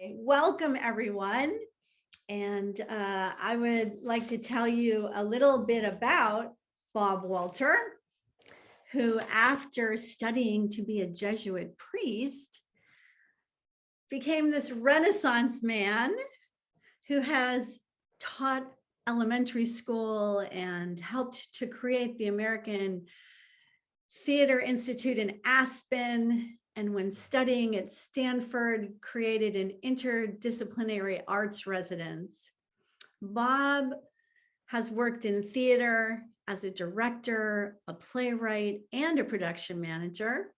Welcome, everyone. And I would like to tell you a little bit about Bob Walter, who, after studying to be a Jesuit priest, became this Renaissance man who has taught elementary school and helped to create the American Theater Institute in Aspen, and when studying at Stanford, created an interdisciplinary arts residence. Bob has worked in theater as a director, a playwright, and a production manager.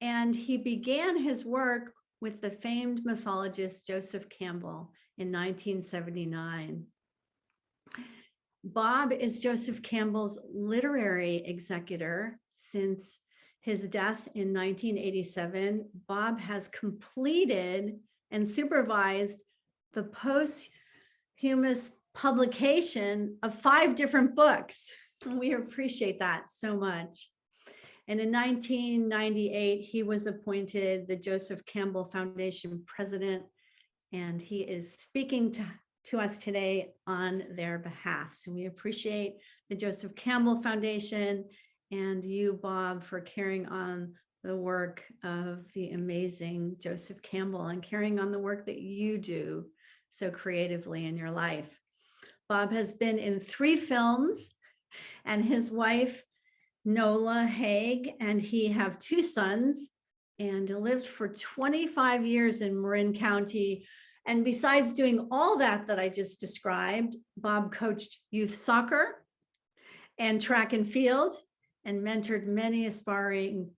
And he began his work with the famed mythologist Joseph Campbell in 1979. Bob is Joseph Campbell's literary executor since his death in 1987. Bob has completed and supervised the posthumous publication of 5 different books. We appreciate that so much. And in 1998, he was appointed the Joseph Campbell Foundation president, and he is speaking to us today on their behalf. So we appreciate the Joseph Campbell Foundation and you, Bob, for carrying on the work of the amazing Joseph Campbell and carrying on the work that you do so creatively in your life. Bob has been in 3 films, and his wife, Nola Haig, and he have 2 sons, and lived for 25 years in Marin County. And besides doing all that I just described, Bob coached youth soccer and track and field, and mentored many aspiring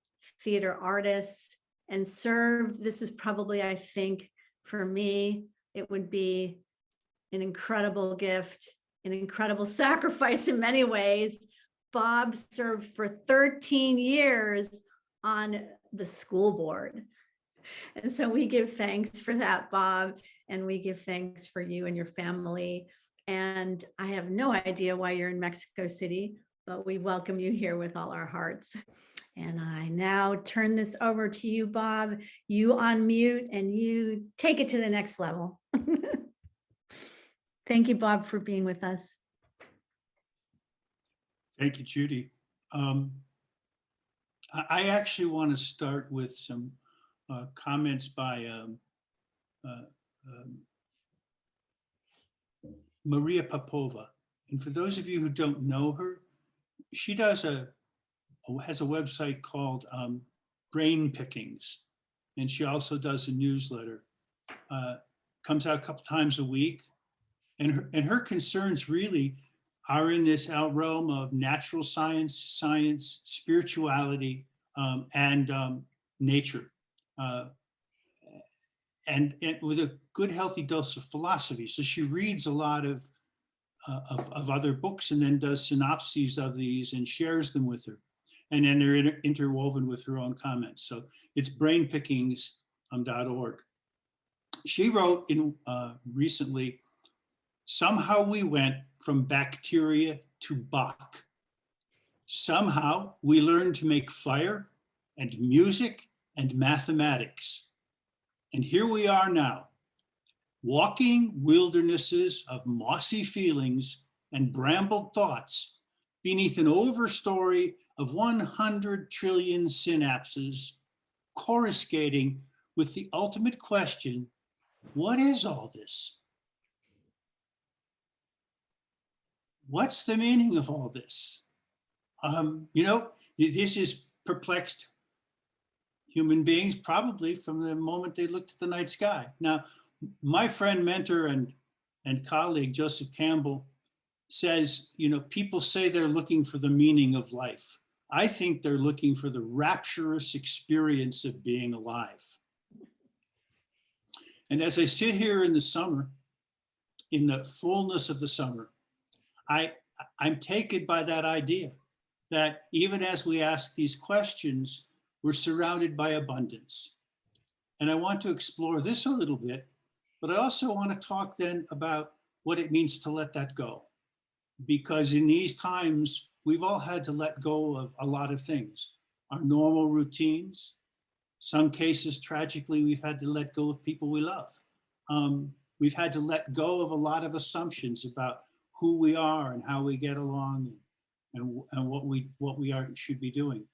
theater artists, and served. This is probably, I think, for me, it would be an incredible gift, an incredible sacrifice in many ways. Bob served for 13 years on the school board. And so we give thanks for that, Bob, and we give thanks for you and your family. And I have no idea why you're in Mexico City, but we welcome you here with all our hearts. And I now turn this over to you, Bob. You unmute and you take it to the next level. Thank you, Bob, for being with us. Thank you, Judy. I actually want to start with some comments by Maria Popova. And for those of you who don't know her, she has a website called Brain Pickings, and she also does a newsletter. Comes out a couple times a week, and her concerns really are in this realm of natural science, spirituality, and nature, and with a good healthy dose of philosophy. So she reads a lot of other books and then does synopses of these and shares them with her. And then they're interwoven with her own comments. So it's brainpickings.org. She wrote in recently, somehow we went from bacteria to Bach. Somehow we learned to make fire and music and mathematics. And here we are now, walking wildernesses of mossy feelings and brambled thoughts beneath an overstory of 100 trillion synapses, coruscating with the ultimate question, what is all this? What's the meaning of all this? This has perplexed human beings probably from the moment they looked at the night sky. Now, my friend, mentor, and colleague, Joseph Campbell, says, people say they're looking for the meaning of life. I think they're looking for the rapturous experience of being alive. And as I sit here in the summer, in the fullness of the summer, I'm taken by that idea that even as we ask these questions, we're surrounded by abundance. And I want to explore this a little bit, but I also want to talk then about what it means to let that go. Because in these times, we've all had to let go of a lot of things. Our normal routines. Some cases, tragically, we've had to let go of people we love. We've had to let go of a lot of assumptions about who we are and how we get along and what we are should be doing.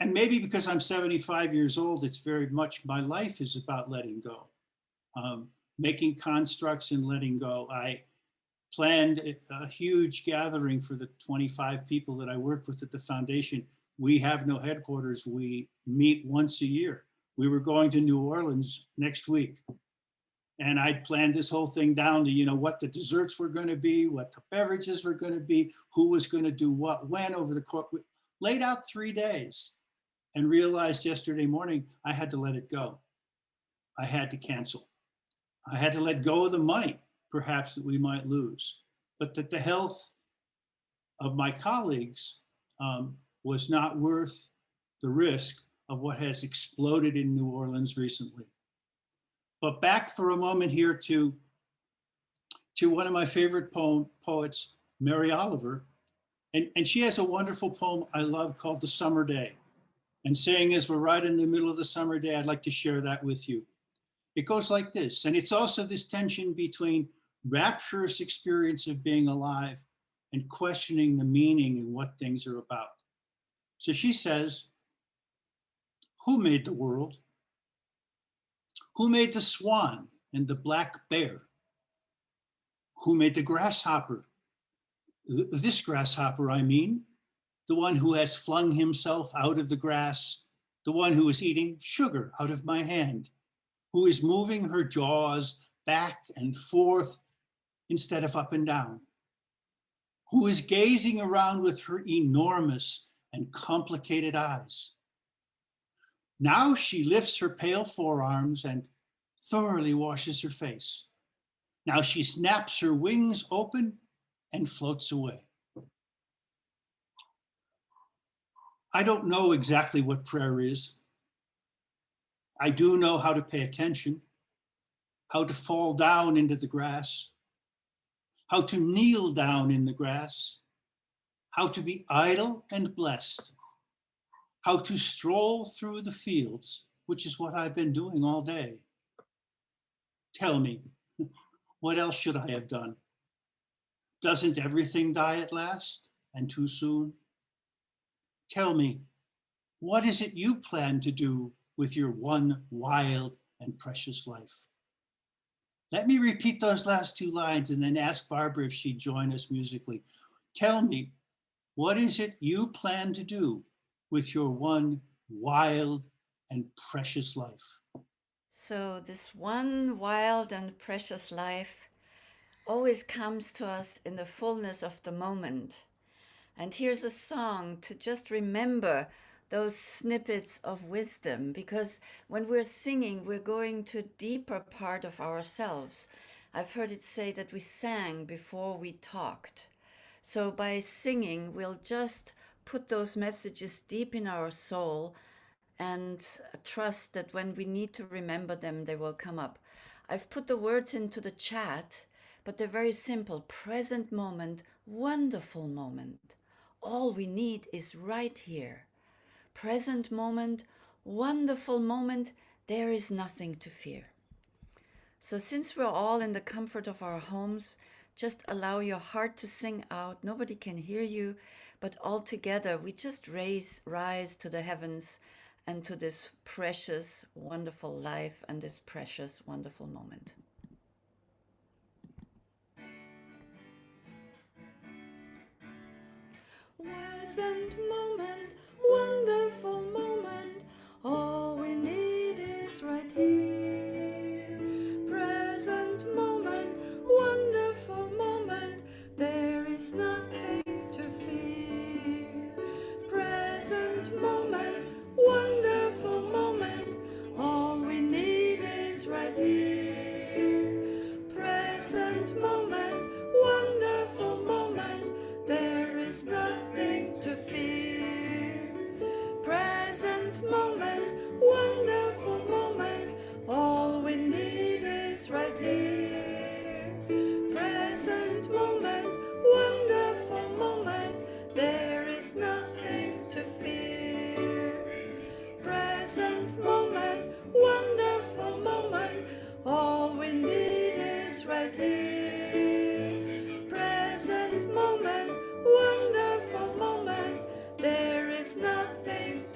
And maybe because I'm 75 years old, it's very much my life is about letting go, making constructs and letting go. I planned a huge gathering for the 25 people that I work with at the foundation. We have no headquarters. We meet once a year. We were going to New Orleans next week. And I planned this whole thing down to, you know, what the desserts were going to be, what the beverages were going to be, who was going to do what, when over the course. Laid out 3 days and realized yesterday morning I had to let it go. I had to cancel. I had to let go of the money, perhaps, that we might lose, but that the health of my colleagues was not worth the risk of what has exploded in New Orleans recently. But back for a moment here to one of my favorite poets, Mary Oliver. And she has a wonderful poem I love called The Summer Day. And saying as we're right in the middle of the summer day, I'd like to share that with you. It goes like this, and it's also this tension between rapturous experience of being alive and questioning the meaning and what things are about. So she says, who made the world? Who made the swan and the black bear? Who made the grasshopper? This grasshopper, I mean, the one who has flung himself out of the grass, the one who is eating sugar out of my hand, who is moving her jaws back and forth instead of up and down, who is gazing around with her enormous and complicated eyes. Now she lifts her pale forearms and thoroughly washes her face. Now she snaps her wings open and floats away. I don't know exactly what prayer is. I do know how to pay attention, how to fall down into the grass, how to kneel down in the grass, how to be idle and blessed, how to stroll through the fields, which is what I've been doing all day. Tell me, what else should I have done? Doesn't everything die at last and too soon? Tell me, what is it you plan to do with your one wild and precious life? Let me repeat those last 2 lines and then ask Barbara if she'd join us musically. Tell me, what is it you plan to do with your one wild and precious life? So this one wild and precious life always comes to us in the fullness of the moment. And here's a song to just remember those snippets of wisdom, because when we're singing, we're going to a deeper part of ourselves. I've heard it say that we sang before we talked. So by singing, we'll just put those messages deep in our soul and trust that when we need to remember them, they will come up. I've put the words into the chat, but they're very simple. Present moment, wonderful moment. All we need is right here. Present moment, wonderful moment, there is nothing to fear. So since we're all in the comfort of our homes, just allow your heart to sing out. Nobody can hear you, but all together we just rise to the heavens and to this precious, wonderful life and this precious, wonderful moment. Present moment, wonderful moment, all we need is right here. Present moment, wonderful moment, there is nothing to fear. Present moment, wonderful moment, all we need is right here. Present moment, wonderful moment, there is nothing to fear.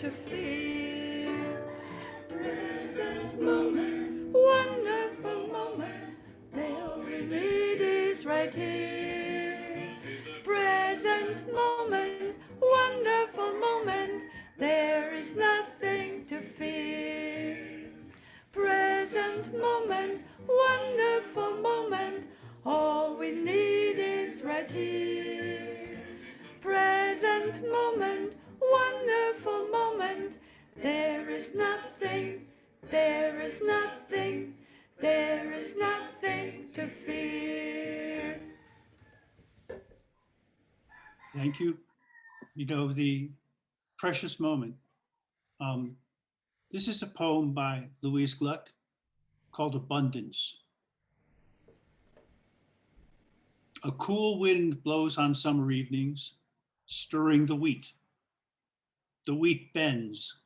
to feel. Present moment, wonderful moment, the only need is right here. Present moment, wonderful moment, there is nothing to fear. Present moment, wonderful moment, all we need is right here. Present moment, wonderful moment, there is nothing, there is nothing, there is nothing to fear. Thank you. You know, the precious moment. This is a poem by Louise Gluck called Abundance. A cool wind blows on summer evenings, stirring the wheat. The wheat bends.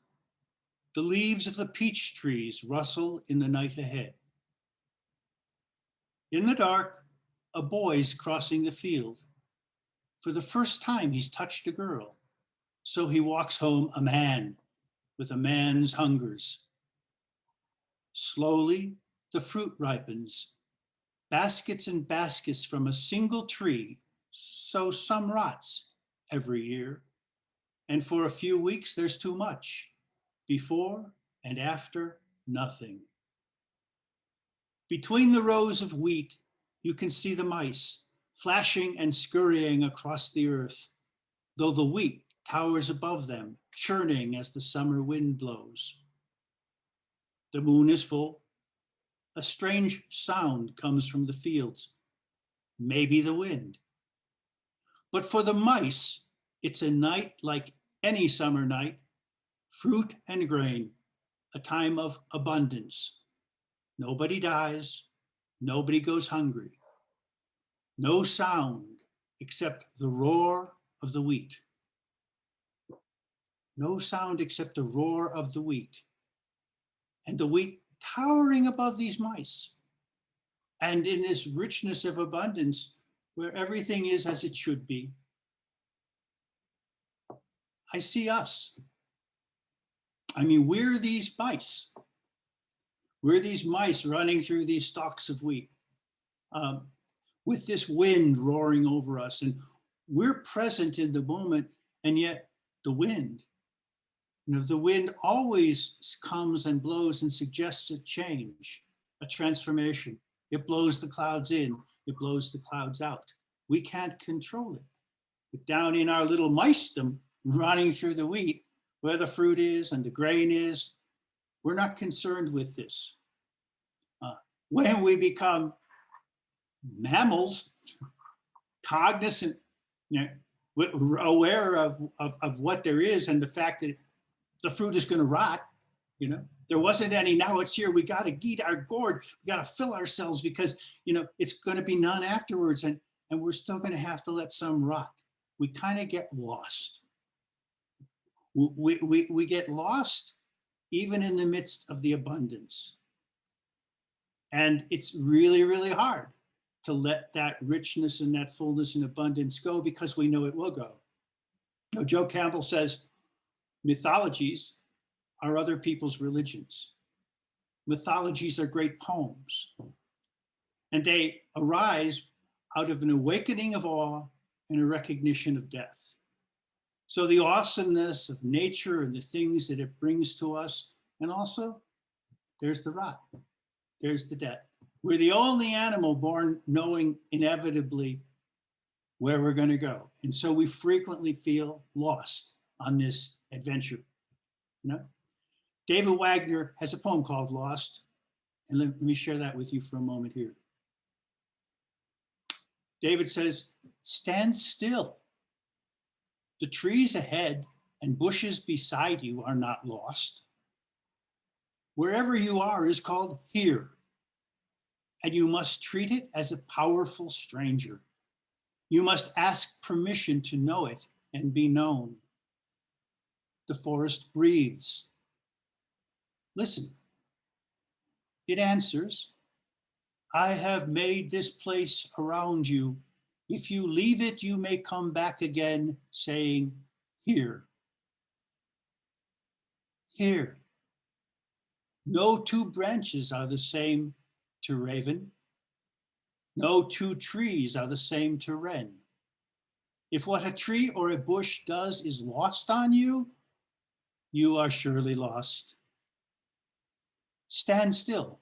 The leaves of the peach trees rustle in the night ahead. In the dark, a boy's crossing the field. For the first time, he's touched a girl. So he walks home a man with a man's hungers. Slowly, the fruit ripens. Baskets and baskets from a single tree, so some rots every year. And for a few weeks, there's too much. Before and after, nothing. Between the rows of wheat, you can see the mice flashing and scurrying across the earth, though the wheat towers above them, churning as the summer wind blows. The moon is full. A strange sound comes from the fields, maybe the wind. But for the mice, it's a night like any summer night, fruit and grain, a time of abundance. Nobody dies, nobody goes hungry. No sound except the roar of the wheat. No sound except the roar of the wheat. And the wheat towering above these mice. And in this richness of abundance, where everything is as it should be, I see us. I mean, we're these mice. We're these mice running through these stalks of wheat with this wind roaring over us. And we're present in the moment, and yet the wind, you know, the wind always comes and blows and suggests a change, a transformation. It blows the clouds in, it blows the clouds out. We can't control it. But down in our little micedom, running through the wheat, where the fruit is and the grain is, we're not concerned with this. When we become mammals, cognizant, you know, aware of what there is and the fact that the fruit is going to rot, you know, there wasn't any, now it's here, we got to eat our gourd, we got to fill ourselves because, you know, it's going to be none afterwards, and we're still going to have to let some rot. We kind of get lost. We get lost even in the midst of the abundance. And it's really, really hard to let that richness and that fullness and abundance go because we know it will go. You know, Joe Campbell says, mythologies are other people's religions. Mythologies are great poems. And they arise out of an awakening of awe and a recognition of death. So the awesomeness of nature and the things that it brings to us, and also there's the rot, there's the death. We're the only animal born knowing inevitably where we're going to go. And so we frequently feel lost on this adventure. You know? David Wagner has a poem called Lost, and let me share that with you for a moment here. David says, stand still. The trees ahead and bushes beside you are not lost. Wherever you are is called here, and you must treat it as a powerful stranger. You must ask permission to know it and be known. The forest breathes. Listen. It answers, I have made this place around you. If you leave it, you may come back again saying, here. Here, no two branches are the same to raven. No two trees are the same to wren. If what a tree or a bush does is lost on you, you are surely lost. Stand still.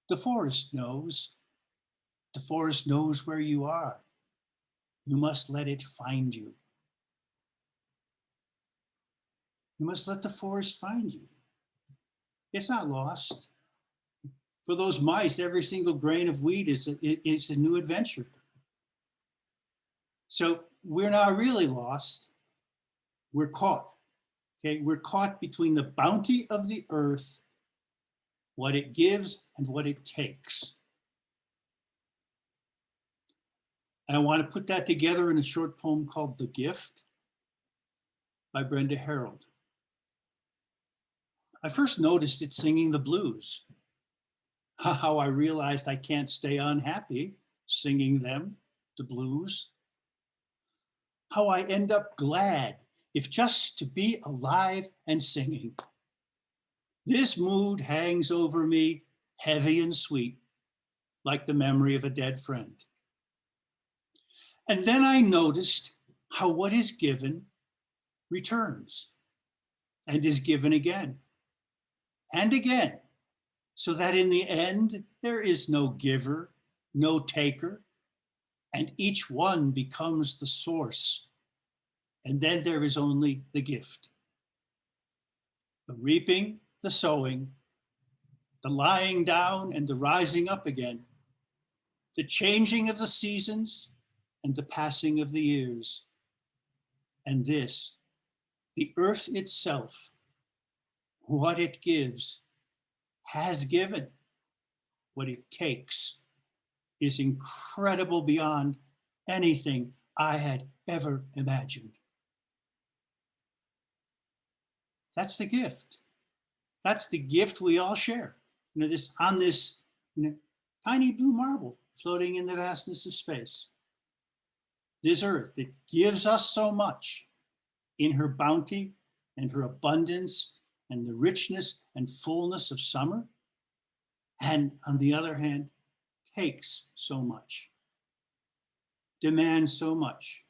The forest knows. The forest knows where you are. You must let it find you. You must let the forest find you. It's not lost. For those mice, every single grain of wheat is a new adventure. So we're not really lost. We're caught. Okay, we're caught between the bounty of the earth, what it gives and what it takes. And I want to put that together in a short poem called The Gift by Brenda Harold. I first noticed it singing the blues. How I realized I can't stay unhappy singing them, the blues. How I end up glad if just to be alive and singing. This mood hangs over me heavy and sweet, like the memory of a dead friend. And then I noticed how what is given returns and is given again and again, so that in the end, there is no giver, no taker, and each one becomes the source. And then there is only the gift. The reaping, the sowing, the lying down and the rising up again, the changing of the seasons and the passing of the years. And this, the earth itself, what it gives, has given. What it takes is incredible beyond anything I had ever imagined. That's the gift. That's the gift we all share. On this tiny blue marble floating in the vastness of space. This earth that gives us so much in her bounty and her abundance and the richness and fullness of summer, and on the other hand, takes so much, demands so much.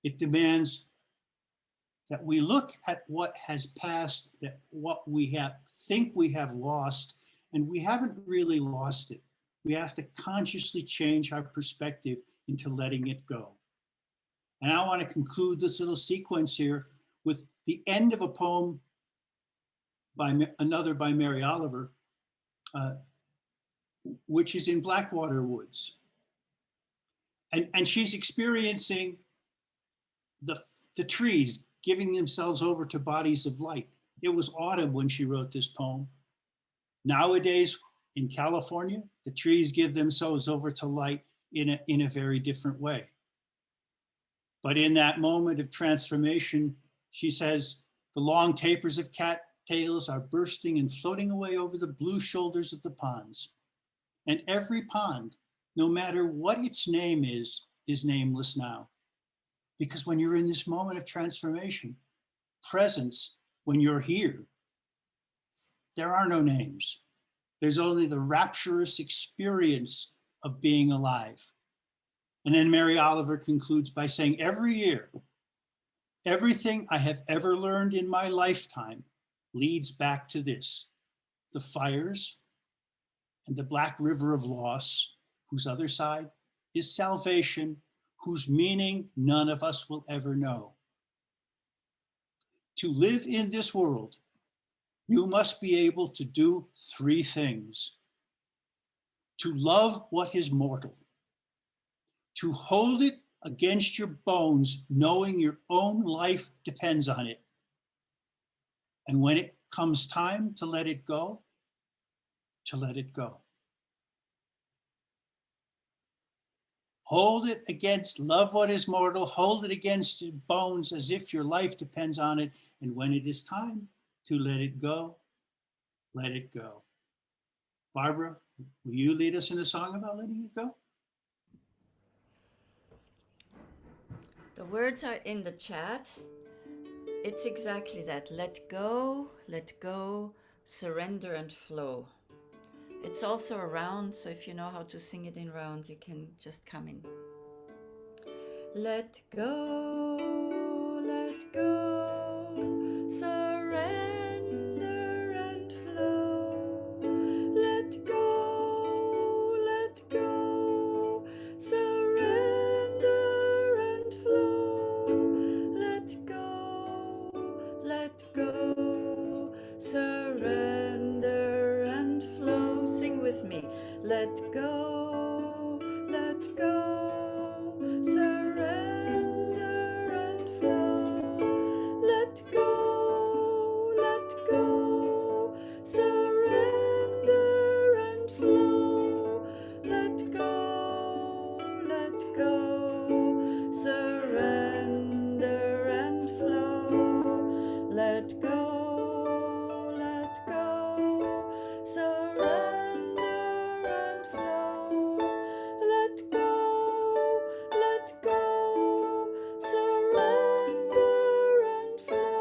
It demands that we look at what has passed, that what we think we have lost, and we haven't really lost it. We have to consciously change our perspective into letting it go. And I want to conclude this little sequence here with the end of a poem by Mary Oliver, which is in Blackwater Woods. And she's experiencing the trees giving themselves over to bodies of light. It was autumn when she wrote this poem. Nowadays in California, the trees give themselves over to light in a very different way. But in that moment of transformation, she says, the long tapers of cattails are bursting and floating away over the blue shoulders of the ponds. And every pond, no matter what its name is nameless now. Because when you're in this moment of transformation, presence, when you're here, there are no names. There's only the rapturous experience of being alive. And then Mary Oliver concludes by saying, every year, everything I have ever learned in my lifetime leads back to this, the fires and the black river of loss, whose other side is salvation, whose meaning none of us will ever know. To live in this world, you must be able to do three things. To love what is mortal, to hold it against your bones, knowing your own life depends on it. And when it comes time to let it go, to let it go. Hold it against, love what is mortal, hold it against your bones as if your life depends on it. And when it is time to let it go, let it go. Barbara, will you lead us in a song about letting it go? The words are in the chat. It's exactly that. Let go, surrender and flow. It's also a round, so if you know how to sing it in round, you can just come in. Let go, surrender and flow. Let go, surrender and flow. Let go, surrender and flow. Sing with me. Let go, surrender and flow. Let go, surrender and flow. Let go, surrender and flow. Let go, surrender and flow. Let go, surrender and flow. Let go, surrender and flow.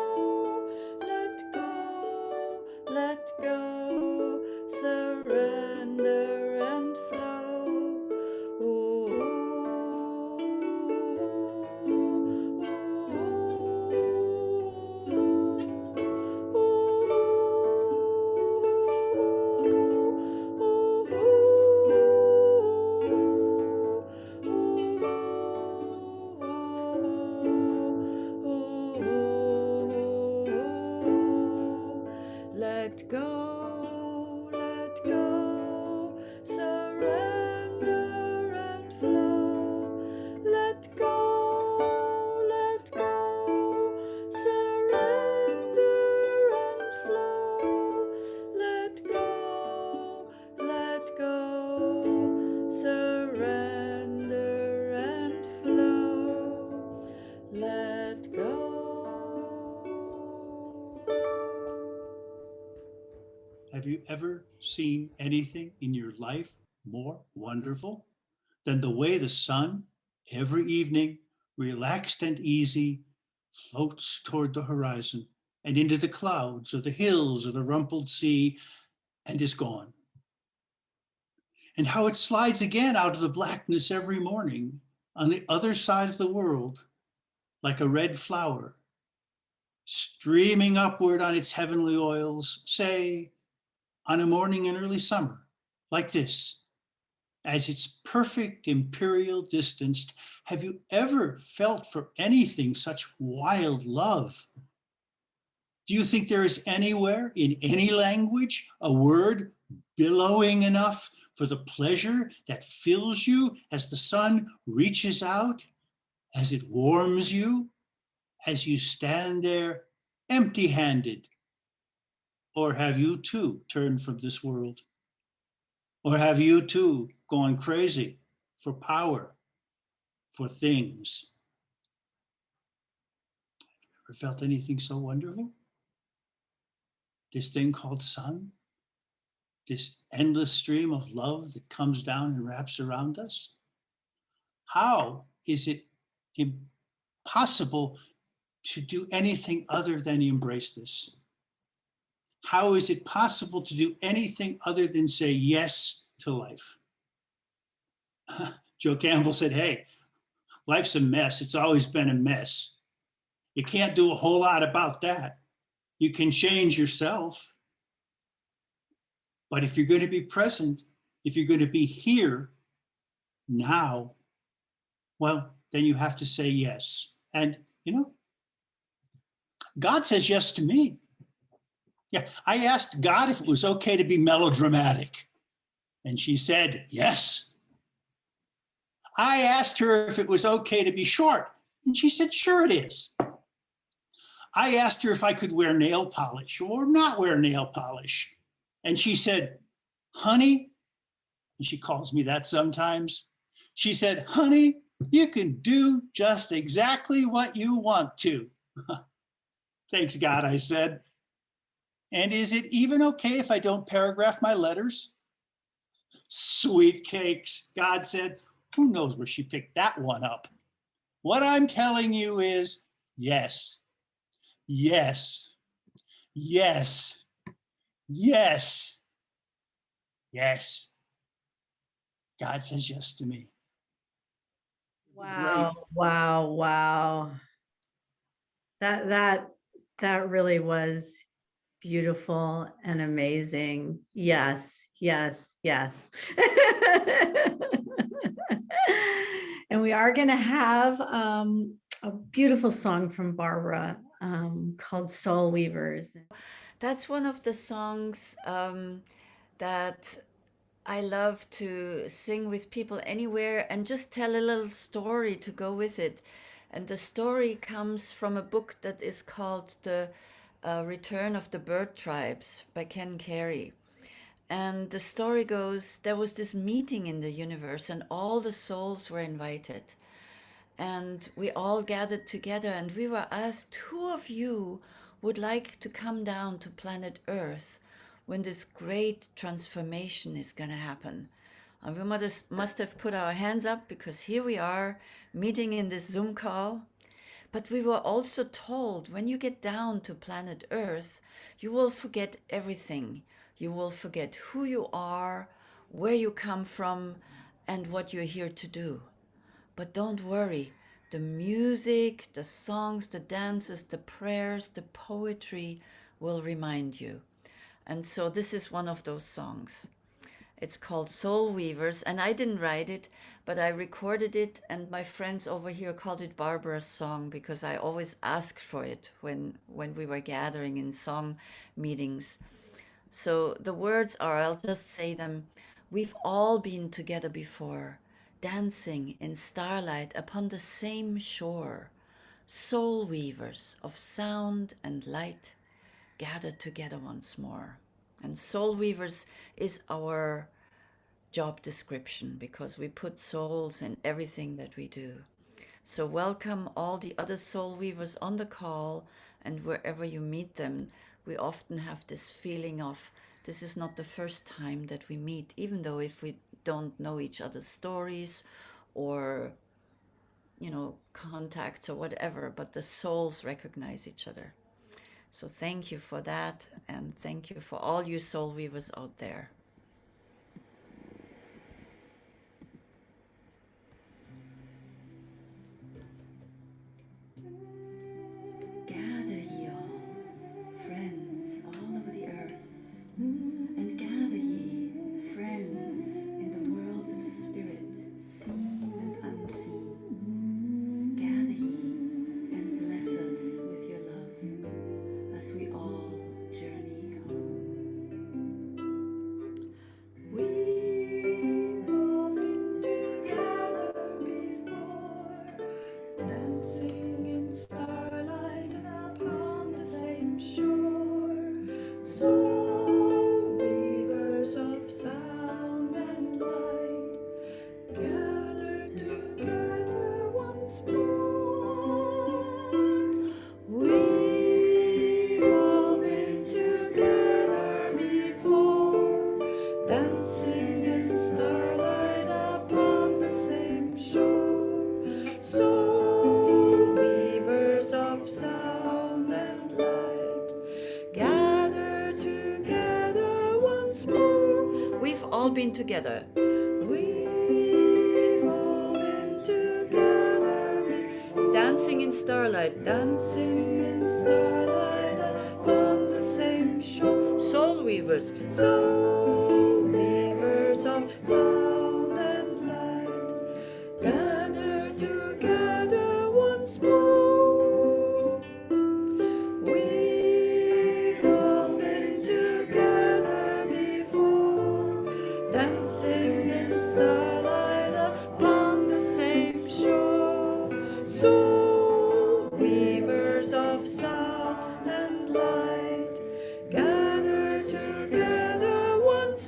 Let go, surrender and flow. Let go, surrender and flow. Let go, surrender and flow. Let go. Have you ever seen anything in your life more wonderful than the way the sun, every evening, relaxed and easy, floats toward the horizon and into the clouds or the hills or the rumpled sea and is gone? And how it slides again out of the blackness every morning on the other side of the world, like a red flower, streaming upward on its heavenly oils, say, on a morning in early summer, like this, as its perfect imperial distanced. Have you ever felt for anything such wild love? Do you think there is anywhere in any language a word billowing enough for the pleasure that fills you as the sun reaches out, as it warms you, as you stand there empty-handed? Or have you too turned from this world? Or have you too gone crazy for power, for things? Ever felt anything so wonderful? This thing called sun? This endless stream of love that comes down and wraps around us? How is it impossible to do anything other than embrace this? How is it possible to do anything other than say yes to life? Joe Campbell said, hey, life's a mess. It's always been a mess. You can't do a whole lot about that. You can change yourself. But if you're going to be present, if you're going to be here now, well, then you have to say yes. And, God says yes to me. Yeah, I asked God if it was okay to be melodramatic, and she said yes. I asked her if it was okay to be short, and she said, sure it is. I asked her if I could wear nail polish or not wear nail polish, and she said, honey, and she calls me that sometimes, she said, honey, you can do just exactly what you want to. Thanks, God, I said. And is it even okay if I don't paragraph my letters? Sweet cakes, God said. Who knows where she picked that one up? What I'm telling you is yes. Yes, yes, yes, yes. God says yes to me. Wow, wow, wow. That really was beautiful and amazing. Yes, yes, yes. And we are going to have a beautiful song from Barbara called Soul Weavers. That's one of the songs that I love to sing with people anywhere and just tell a little story to go with it. And the story comes from a book that is called The Return of the Bird Tribes by Ken Carey. And the story goes, there was this meeting in the universe and all the souls were invited. And we all gathered together and we were asked, who of you would like to come down to planet Earth when this great transformation is going to happen? And we must have put our hands up because here we are meeting in this Zoom call. But we were also told when you get down to planet Earth, you will forget everything. You will forget who you are, where you come from, and what you're here to do. But don't worry, the music, the songs, the dances, the prayers, the poetry will remind you. And so this is one of those songs. It's called Soul Weavers, and I didn't write it, but I recorded it, and my friends over here called it Barbara's song because I always asked for it when we were gathering in song meetings. So the words are, I'll just say them. We've all been together before, dancing in starlight upon the same shore. Soul weavers of sound and light, gathered together once more. And soul weavers is our job description because we put souls in everything that we do. So welcome all the other soul weavers on the call, and wherever you meet them, we often have this feeling of this is not the first time that we meet, even though if we don't know each other's stories or contacts or whatever, but the souls recognize each other. So thank you for that, and thank you for all you soul weavers out there. Gather ye all, friends all over the earth, and gather ye, friends, in the worlds of spirit, seen and unseen. Gather ye and bless us with your love as we all journey home. We've all been together before, dancing in starlight upon the same shore. Soul weavers of sound and light, gathered together once more. We've all been together before, dancing in starlight upon the same shore. Soul weavers of sound and light, gathered together once more. We've all been together. We've all been together, dancing in starlight, dancing in starlight upon the same shore. Soul weavers of sound and light, gathered together once more. We've all been together before, dancing in starlight upon the same shore. Soul weavers of sound and light, gathered together once